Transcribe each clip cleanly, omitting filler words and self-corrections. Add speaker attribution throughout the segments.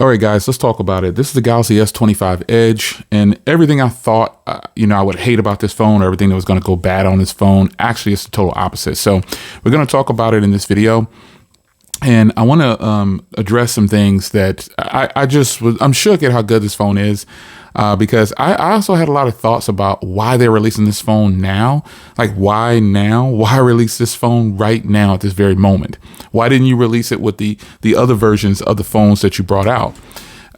Speaker 1: All right, guys, let's talk about it. This is the Galaxy S25 Edge, and everything I thought, I would hate about this phone, or everything that was going to go bad on this phone, actually it's the total opposite. So we're going to talk about it in this video. And I want to address some things that I'm shook at how good this phone is, because I also had a lot of thoughts about why they're releasing this phone now. Like, why now? Why release this phone right now at this very moment? Why didn't you release it with the other versions of the phones that you brought out?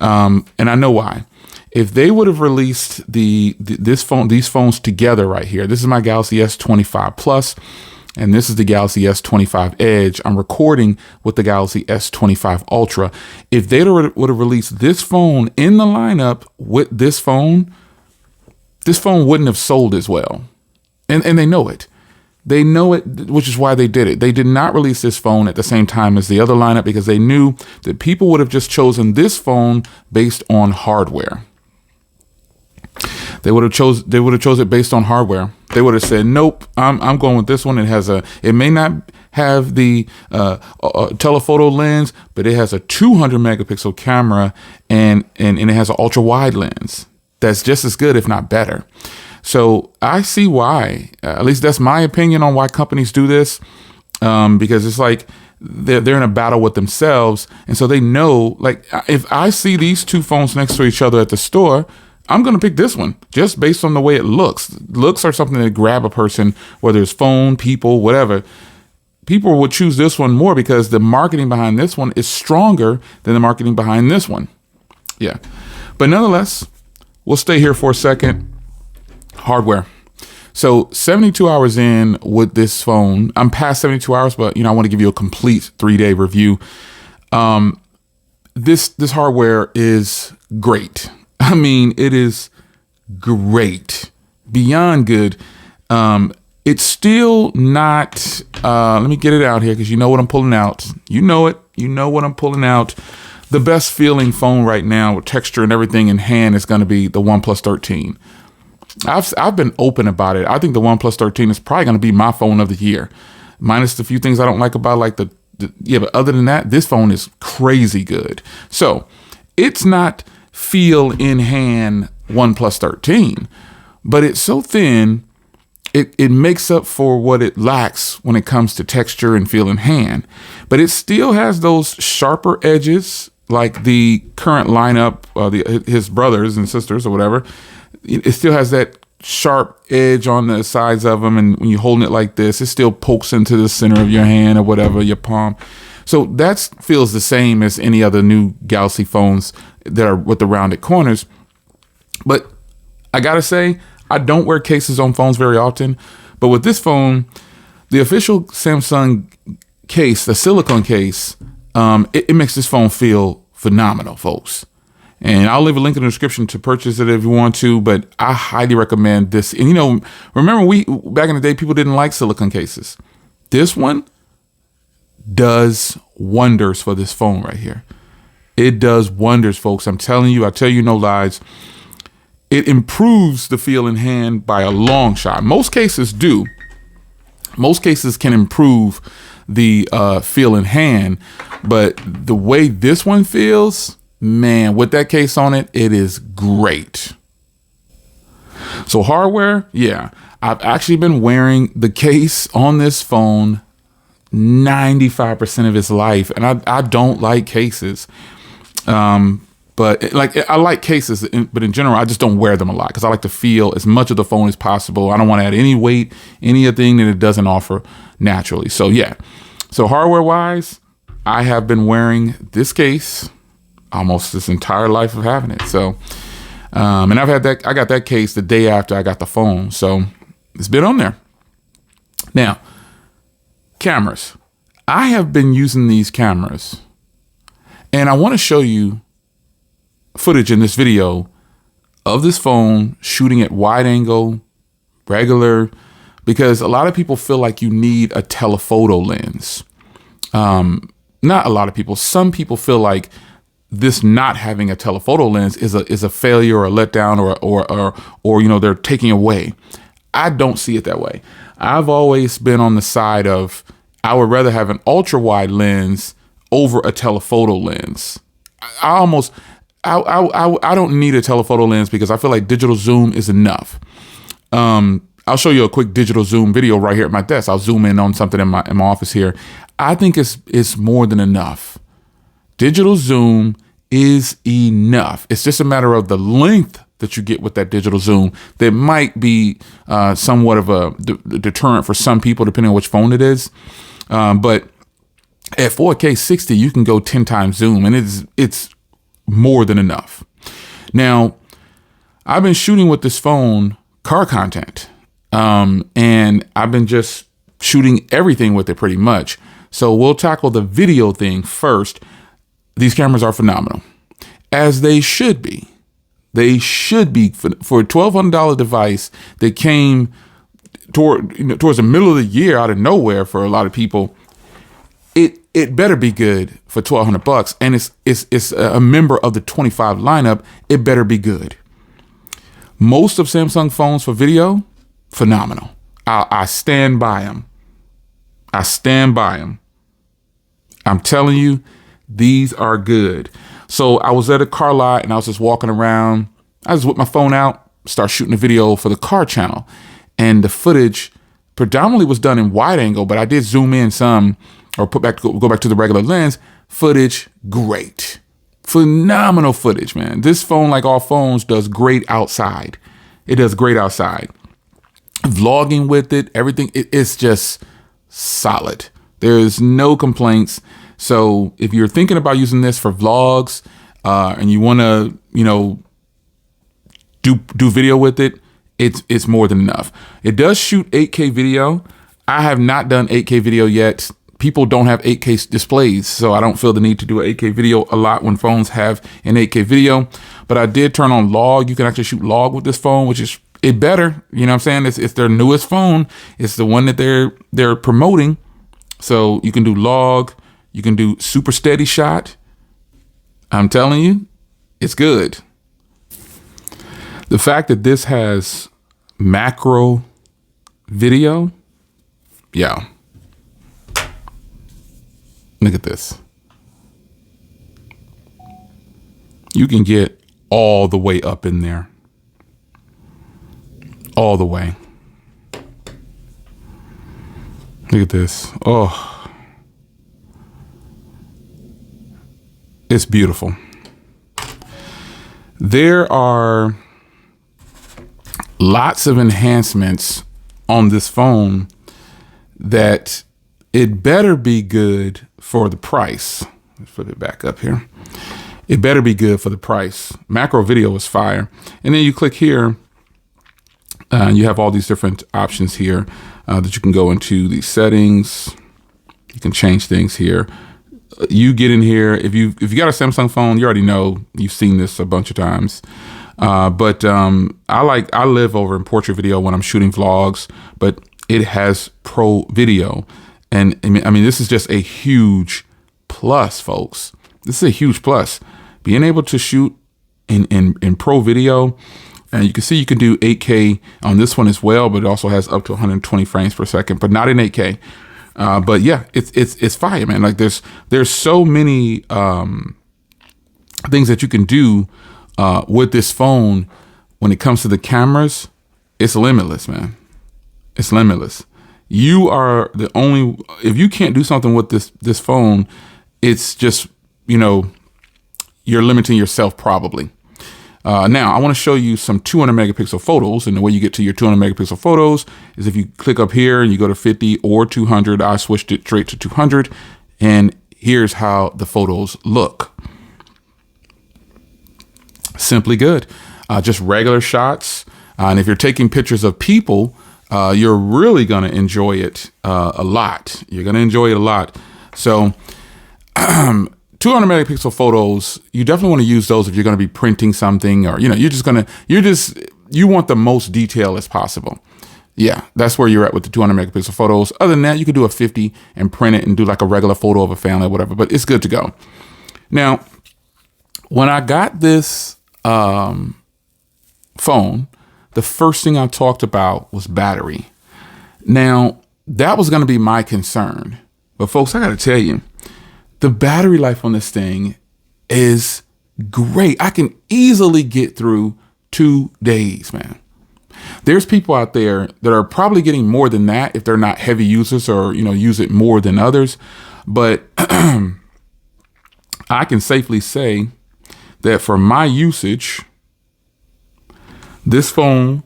Speaker 1: And I know why. If they would have released these phones together right here, this is my Galaxy S25 Plus. And this is the Galaxy S25 Edge. I'm recording with the Galaxy S25 Ultra. If they would have released this phone in the lineup with this phone wouldn't have sold as well. And they know it. They know it, which is why they did it. They did not release this phone at the same time as the other lineup because they knew that people would have just chosen this phone based on hardware. They would have chose it based on hardware. They would have said, nope, I'm going with this one. It may not have the telephoto lens, but it has a 200 megapixel camera and it has an ultra wide lens. That's just as good, if not better. So I see why, at least that's my opinion on why companies do this. Because it's like they're in a battle with themselves. And so they know, like, if I see these two phones next to each other at the store, I'm going to pick this one just based on the way it looks. Looks are something that grab a person, whether it's phone, people, whatever. People would choose this one more because the marketing behind this one is stronger than the marketing behind this one. Yeah. But nonetheless, we'll stay here for a second. Hardware. So 72 hours in with this phone, I'm past 72 hours, but I want to give you a complete 3-day review. This hardware is great. I mean, it is great, beyond good. It's still not, let me get it out here because you know what I'm pulling out. You know it. You know what I'm pulling out. The best feeling phone right now with texture and everything in hand is going to be the OnePlus 13. I've been open about it. I think the OnePlus 13 is probably going to be my phone of the year, minus the few things I don't like about, like but other than that, this phone is crazy good. So it's not feel in hand OnePlus 13, but it's so thin, it makes up for what it lacks when it comes to texture and feel in hand. But it still has those sharper edges like the current lineup, his brothers and sisters or whatever. It still has that sharp edge on the sides of them, and when you're holding it like this, it still pokes into the center of your hand or whatever, your palm. So that feels the same as any other new Galaxy phones that are with the rounded corners. But I gotta say, I don't wear cases on phones very often. But with this phone, the official Samsung case, the silicone case, it makes this phone feel phenomenal, folks. And I'll leave a link in the description to purchase it if you want to, but I highly recommend this. And remember back in the day, people didn't like silicone cases. This one does wonders for this phone right here. It does wonders, folks. I'm telling you, I tell you no lies. It improves the feel in hand by a long shot. Most cases do. Most cases can improve the feel in hand, but the way this one feels, man, with that case on it, it is great. So hardware, yeah, I've actually been wearing the case on this phone 95% of its life, and I don't like cases. But I like cases, but in general, I just don't wear them a lot because I like to feel as much of the phone as possible. I don't want to add any weight, anything that it doesn't offer naturally. So yeah, so hardware wise, I have been wearing this case almost this entire life of having it. So, and I got that case the day after I got the phone. So it's been on there. Now, cameras. I have been using these cameras, and I want to show you footage in this video of this phone shooting at wide angle, regular, because a lot of people feel like you need a telephoto lens. Not a lot of people. Some people feel like this not having a telephoto lens is a failure or a letdown or they're taking away. I don't see it that way. I've always been on the side of I would rather have an ultra wide lens over a telephoto lens. I almost, I don't need a telephoto lens because I feel like digital zoom is enough. I'll show you a quick digital zoom video right here at my desk. I'll zoom in on something in my office here. I think it's more than enough. Digital zoom is enough. It's just a matter of the length that you get with that digital zoom that might be somewhat of a deterrent for some people, depending on which phone it is. But at 4K 60, you can go 10 times zoom, and it's more than enough. Now, I've been shooting with this phone car content, and I've been just shooting everything with it pretty much. So we'll tackle the video thing first. These cameras are phenomenal, as they should be. They should be for a $1,200 device that came towards the middle of the year out of nowhere for a lot of people. It better be good for $1,200, and it's a member of the 25 lineup. It better be good. Most of Samsung phones for video, phenomenal. I stand by them. I stand by them. I'm telling you, these are good. So I was at a car lot and I was just walking around. I just whipped my phone out, start shooting a video for the car channel. And the footage predominantly was done in wide angle, but I did zoom in some or go back to the regular lens. Footage, great. Phenomenal footage, man. This phone, like all phones, does great outside. It does great outside. Vlogging with it, everything, it's just solid. There's no complaints. So if you're thinking about using this for vlogs and you want to, do video with it, it's more than enough. It does shoot 8K video. I have not done 8K video yet. People don't have 8K displays, so I don't feel the need to do an 8K video a lot when phones have an 8K video. But I did turn on log. You can actually shoot log with this phone, which is it better. You know what I'm saying? It's their newest phone. It's the one that they're promoting. So you can do log. You can do super steady shot. I'm telling you, it's good. The fact that this has macro video, yeah. Look at this. You can get all the way up in there. All the way. Look at this. Oh. It's beautiful. There are lots of enhancements on this phone that it better be good for the price. Let's put it back up here. It better be good for the price. Macro video is fire. And then you click here, you have all these different options here that you can go into the settings. You can change things here. You get in here. If you got a Samsung phone, you already know, you've seen this a bunch of times. But I live over in portrait video when I'm shooting vlogs, but it has pro video. And I mean, this is just a huge plus, folks. This is a huge plus. Being able to shoot in pro video, and you can see you can do 8K on this one as well, but it also has up to 120 frames per second, but not in 8K. But yeah, it's fire, man. Like there's so many things that you can do with this phone when it comes to the cameras. It's limitless, man. It's limitless. You are the only, if you can't do something with this phone, it's just, you're limiting yourself probably. Now I want to show you some 200 megapixel photos, and the way you get to your 200 megapixel photos is if you click up here and you go to 50 or 200. I switched it straight to 200, and here's how the photos look. Simply good. Just regular shots. And if you're taking pictures of people, you're really going to enjoy it a lot. You're going to enjoy it a lot. So 200 megapixel photos, you definitely want to use those if you're going to be printing something, or, you want the most detail as possible. Yeah, that's where you're at with the 200 megapixel photos. Other than that, you could do a 50 and print it and do like a regular photo of a family or whatever, but it's good to go. Now, when I got this phone, the first thing I talked about was battery. Now, that was going to be my concern. But folks, I got to tell you, the battery life on this thing is great. I can easily get through 2 days, man. There's people out there that are probably getting more than that if they're not heavy users or, use it more than others. But I can safely say that for my usage, this phone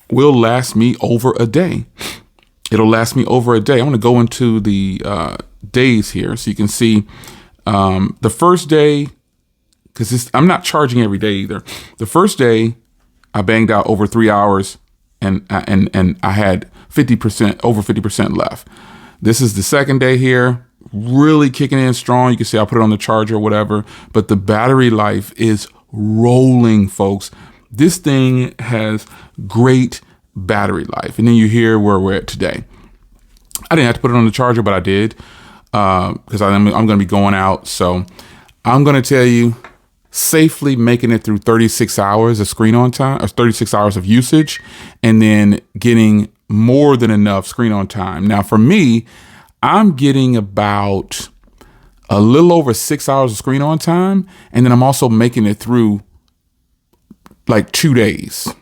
Speaker 1: will last me over a day. It'll last me over a day. I'm going to go into the days here so you can see the first day, because I'm not charging every day either. The first day, I banged out over 3 hours and I had over 50% left. This is the second day here, really kicking in strong. You can see I put it on the charger or whatever, but the battery life is rolling, folks. This thing has great battery life. And then you hear where we're at today. I didn't have to put it on the charger, but I did because I'm going to be going out. So I'm going to tell you, safely making it through 36 hours of screen on time, or 36 hours of usage, and then getting more than enough screen on time. Now, for me, I'm getting about a little over 6 hours of screen on time, and then I'm also making it through like 2 days.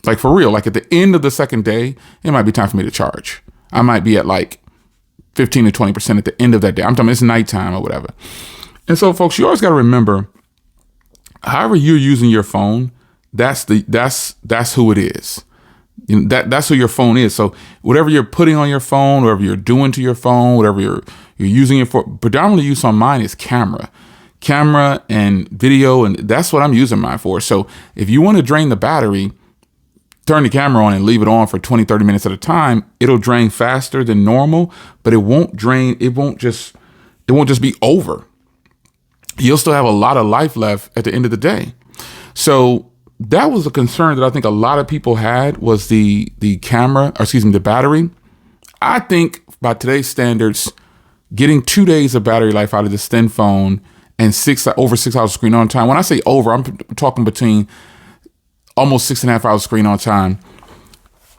Speaker 1: Like for real, like at the end of the second day, it might be time for me to charge. I might be at like 15 to 20% at the end of that day. I'm talking it's nighttime or whatever. And so, folks, you always got to remember, however you're using your phone, that's who it is. That's who your phone is. So whatever you're putting on your phone, whatever you're doing to your phone, whatever you're using it for, predominantly use on mine is camera and video, and that's what I'm using mine for. So if you want to drain the battery, turn the camera on and leave it on for 20, 30 minutes at a time. It'll drain faster than normal, but it won't drain. It won't just be over. You'll still have a lot of life left at the end of the day. So that was a concern that I think a lot of people had, was the battery. I think by today's standards, getting 2 days of battery life out of this thin phone and over 6 hours of screen on time. When I say over, I'm talking between almost 6.5 hours screen on time.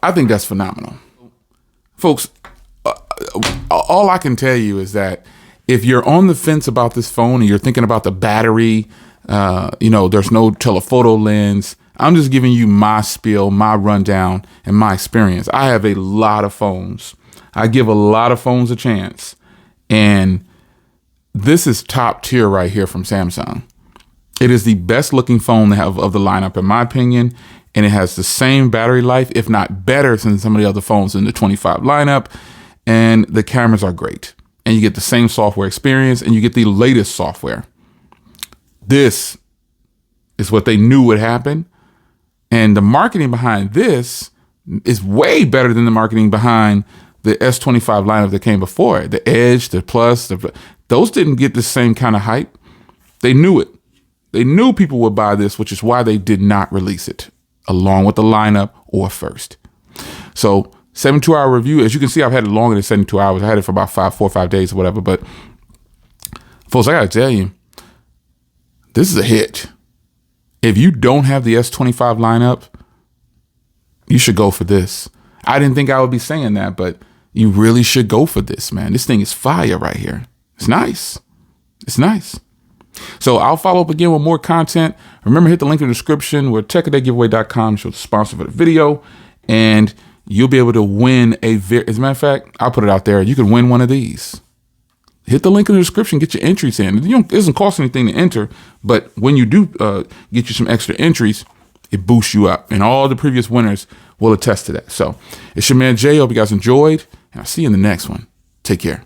Speaker 1: I think that's phenomenal. Folks, all I can tell you is that if you're on the fence about this phone and you're thinking about the battery, there's no telephoto lens, I'm just giving you my spiel, my rundown, and my experience. I have a lot of phones. I give a lot of phones a chance. And this is top tier right here from Samsung. It is the best looking phone of the lineup, in my opinion. And it has the same battery life, if not better, than some of the other phones in the 25 lineup. And the cameras are great. And you get the same software experience, and you get the latest software. This is what they knew would happen. And the marketing behind this is way better than the marketing behind the S25 lineup that came before it. The Edge, the Plus, those didn't get the same kind of hype. They knew it. They knew people would buy this, which is why they did not release it along with the lineup or first. So 72-hour review. As you can see, I've had it longer than 72 hours. I had it for about 4 or 5 days or whatever. But folks, I got to tell you, this is a hit. If you don't have the S25 lineup, you should go for this. I didn't think I would be saying that, but you really should go for this, man. This thing is fire right here. It's nice. It's nice. So I'll follow up again with more content. Remember, hit the link in the description where TechADayGiveaway.com shows the sponsor for the video, and you'll be able to win as a matter of fact, I'll put it out there. You can win one of these. Hit the link in the description, get your entries in. It doesn't cost anything to enter, but when you do get you some extra entries, it boosts you up. And all the previous winners will attest to that. So it's your man Jay. Hope you guys enjoyed, and I'll see you in the next one. Take care.